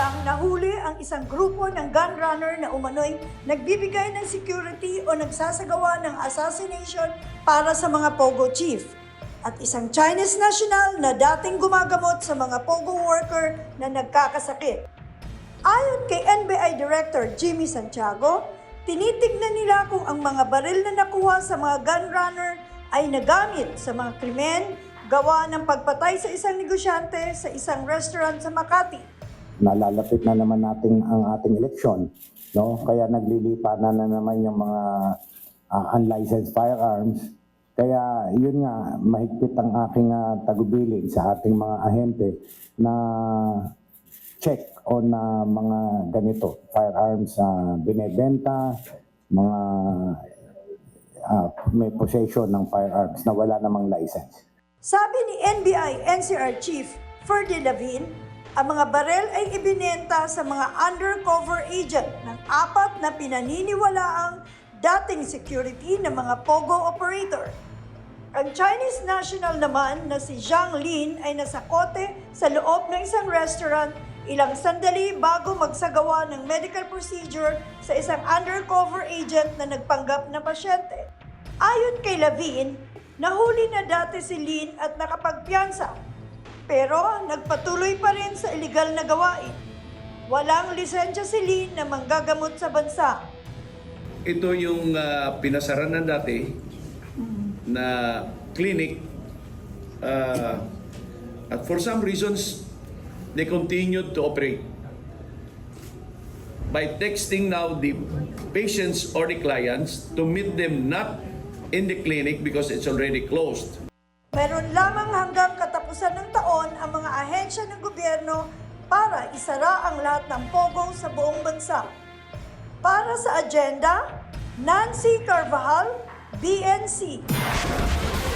lang nahuli ang isang grupo ng gun runner na umano'y nagbibigay ng security o nagsasagawa ng assassination para sa mga Pogo chief. At isang Chinese national na dating gumagamot sa mga Pogo worker na nagkakasakit. Ayon kay NBI Director Jimmy Santiago, tinitignan nila kung ang mga baril na nakuha sa mga gun runner ay nagamit sa mga krimen gawa ng pagpatay sa isang negosyante sa isang restaurant sa Makati. Nalalapit na naman natin ang ating eleksyon, no? Kaya naglilipanan na naman yung mga unlicensed firearms. Kaya yun nga, mahigpit ang aking tagubilin sa ating mga ahente na check on mga ganito, firearms binebenta, mga may possession ng firearms na wala namang license. Sabi ni NBI NCR Chief Ferdy Lavin, ang mga barel ay ibinenta sa mga undercover agent ng 4 na pinaniniwalaang dating security ng mga Pogo operator. Ang Chinese national naman na si Zhang Lin ay nasakote sa loob ng isang restaurant ilang sandali bago magsagawa ng medical procedure sa isang undercover agent na nagpanggap na pasyente. Ayon kay Lavin, nahuli na dati si Lin at nakapagpiyansa. Pero nagpatuloy pa rin sa illegal na gawain. Walang lisensya si Lin na manggagamot sa bansa. Ito yung pinasaran na dati na clinic at for some reasons they continued to operate by texting now the patients or the clients to meet them not in the clinic because it's already closed. Meron lamang hanggang katapusan ng taon ang mga ahensya ng gobyerno para isara ang lahat ng Pogo sa buong bansa. Para sa agenda, Nancy Carvajal, BNC.